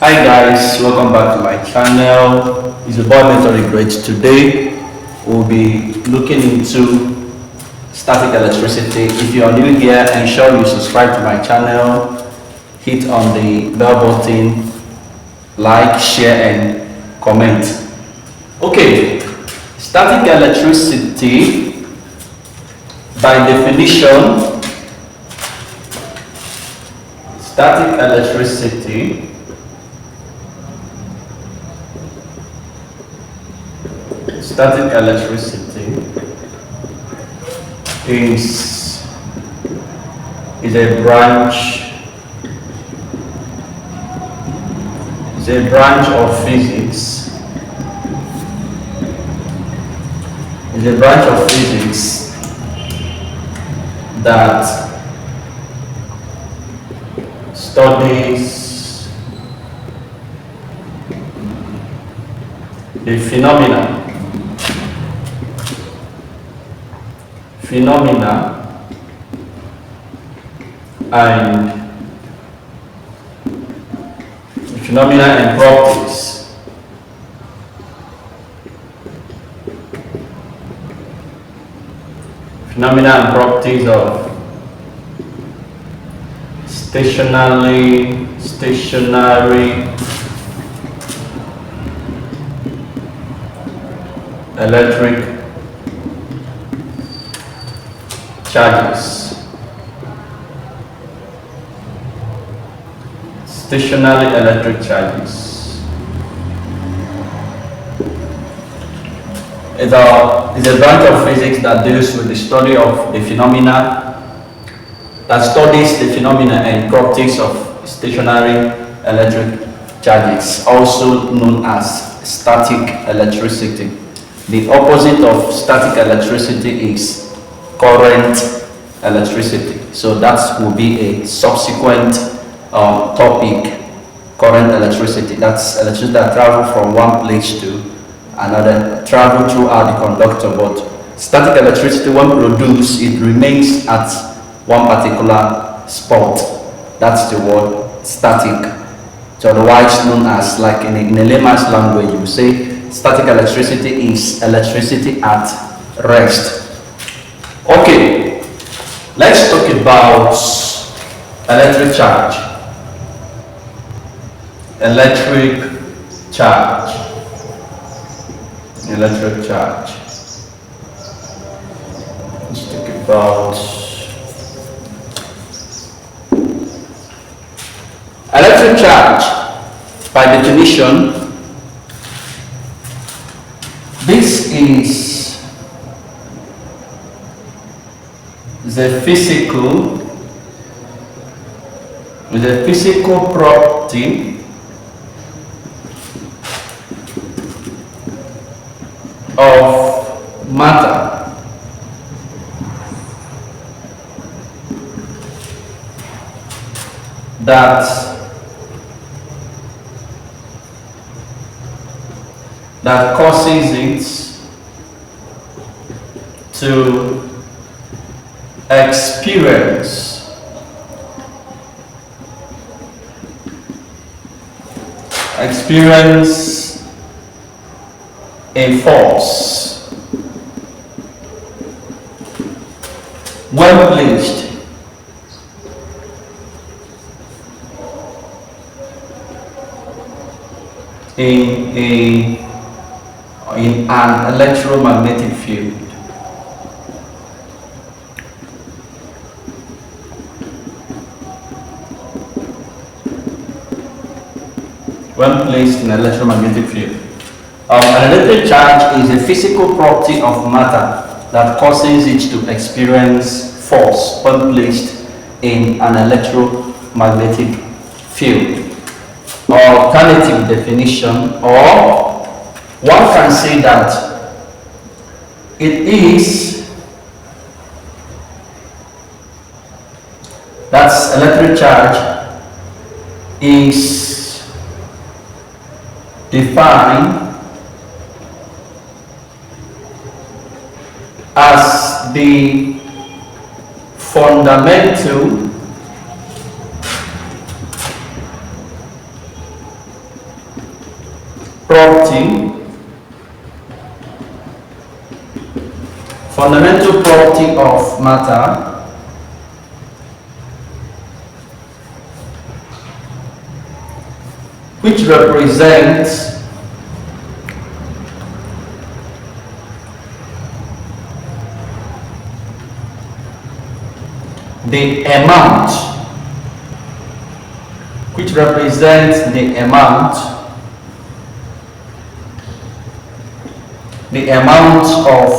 Hi guys, welcome back to my channel. It's your boy Mentor Great. Today we'll be looking into static electricity. If you are new here, ensure you subscribe to my channel, hit on the bell button, like, share and comment. Okay, static electricity by definition, static electricity is a branch of physics. Is a branch of physics that studies the phenomena and properties of stationary electric charges. Stationary electric charges. It's a branch of physics that deals with the study of the phenomena, that studies the phenomena and properties of stationary electric charges, also known as static electricity. The opposite of static electricity is current electricity. So that will be a subsequent topic. Current electricity, that's electricity that travels from one place to another, travel throughout the conductor. But static electricity, when produced, it remains at one particular spot. That's the word static. So otherwise known as, like in a layman's language, you say static electricity is electricity at rest. Okay, let's talk about electric charge. Electric charge. Let's talk about electric charge. By definition, this is the physical property of matter that causes it to experience a force when placed in an electromagnetic field. When placed in an electromagnetic field. An electric charge is a physical property of matter that causes it to experience force when placed in an electromagnetic field. Alternative definition, or one can say that electric charge is defined as the fundamental property, fundamental property of matter, which represents the amount, of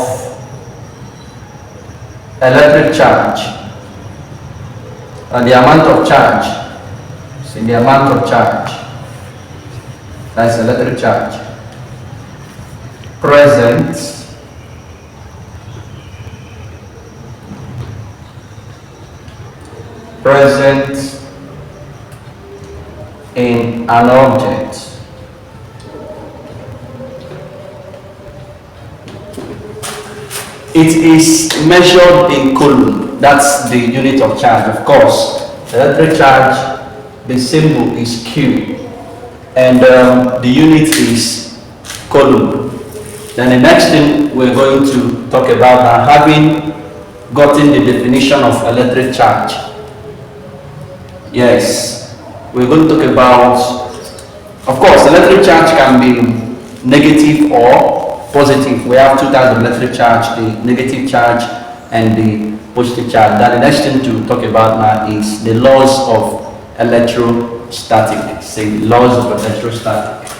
electric charge, and the amount of charge, see the amount of charge, that's electric charge, present in an object. It is measured in coulomb. That's the unit of charge, of course. Electric charge, the symbol is Q, and the unit is coulomb. Then the next thing we're going to talk about are having gotten the definition of electric charge. Yes, we're going to talk about, of course, electric charge can be negative or positive. We have two types of electric charge, the negative charge and the positive charge. Then the next thing to talk about now is the laws of electrostatics. Say the laws of electrostatics.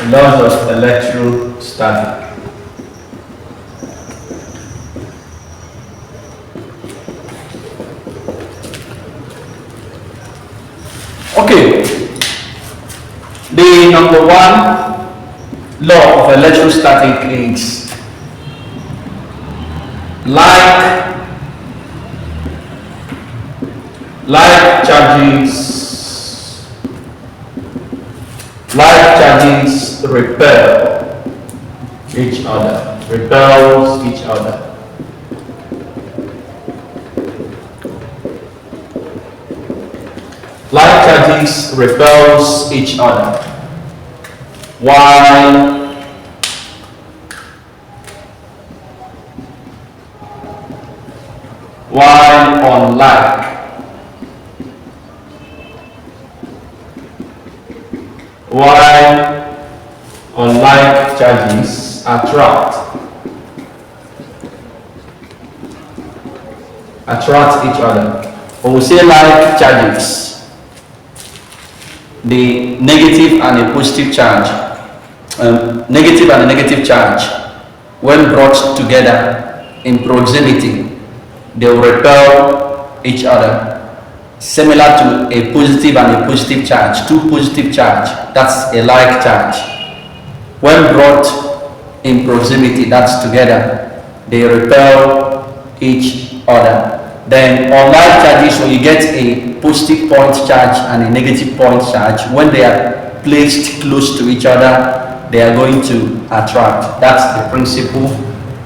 The laws of electrostatics. Okay, the number one law of electrostatic is like charges repel each other, repels each other. Like charges repels each other, while unlike charges attract each other. When we say like charges, the negative and the positive charge, negative and the negative charge, when brought together in proximity, they will repel each other. Similar to a positive and a positive charge, two positive charge, that's a like charge. When brought in proximity, that's together, they repel each other. Then unlike charges, when you get a positive point charge and a negative point charge, when they are placed close to each other, they are going to attract. That's the principle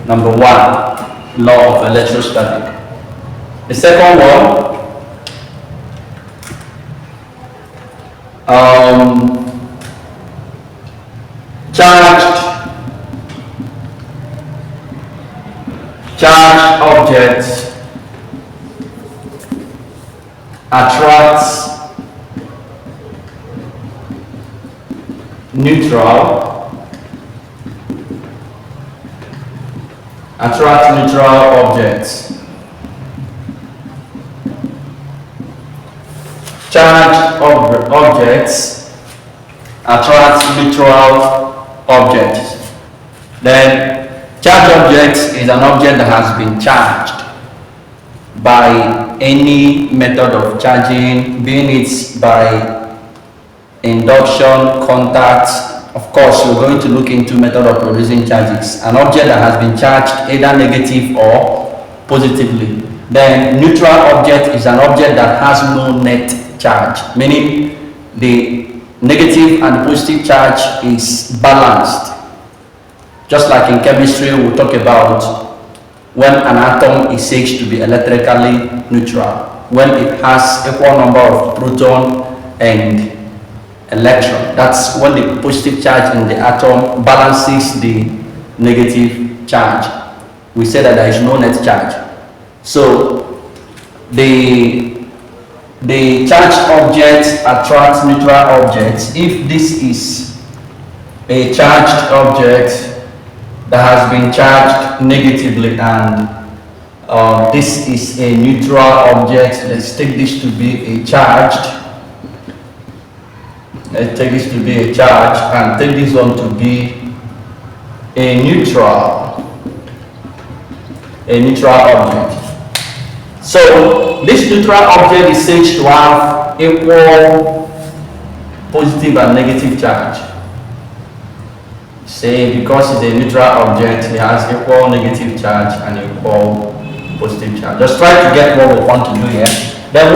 number one, law of electrostatic. The second one, charged objects attracts neutral objects. Charged objects attract neutral objects. Then charged object is an object that has been charged by any method of charging, being it by induction, contact. Of course, we're going to look into method of producing charges. An object that has been charged either negative or positively. Then neutral object is an object that has no net charge, meaning the negative and the positive charge is balanced. Just like in chemistry, we'll talk about when an atom is said to be electrically neutral, when it has equal number of proton and electron. That's when the positive charge in the atom balances the negative charge. We say that there is no net charge. So the charged object attracts neutral objects. If this is a charged object that has been charged negatively and this is a neutral object, let's take this to be a charged. Let's take this to be a charge and take this one to be a neutral object. So this neutral object is said to have equal positive and negative charge. Say because it's a neutral object, it has equal negative charge and equal positive charge. Just try to get what we want to do here. Then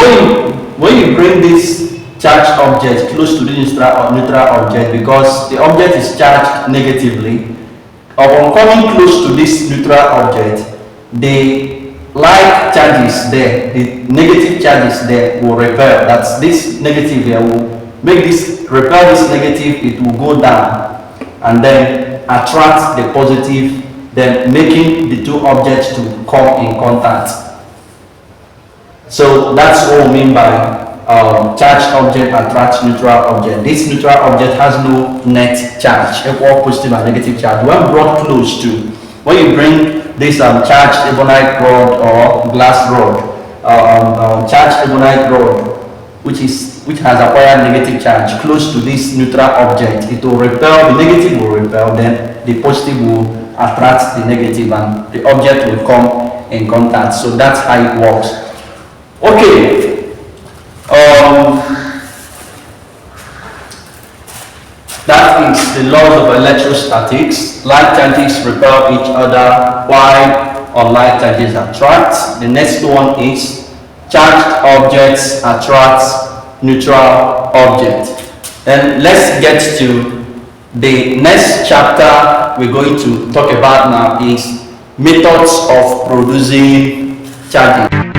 when you bring this charged object close to the neutral object, because the object is charged negatively, upon coming close to this neutral object, the like charges there, the negative charges there will repel. That's this negative here will make this repel this negative, it will go down and then attract the positive, then making the two objects to come in contact. So that's what we mean by charged object attracts neutral object. This neutral object has no net charge, equal positive and negative charge. When brought close to, when you bring this charged ebonite rod or glass rod, charged ebonite rod, which has acquired negative charge, close to this neutral object, it will repel, the negative will repel, then the positive will attract the negative and the object will come in contact. So that's how it works. Okay. That is the laws of electrostatics. Like charges repel each other while unlike charges attract. The next one is charged objects attract neutral objects. And let's get to the next chapter we're going to talk about now is methods of producing charges.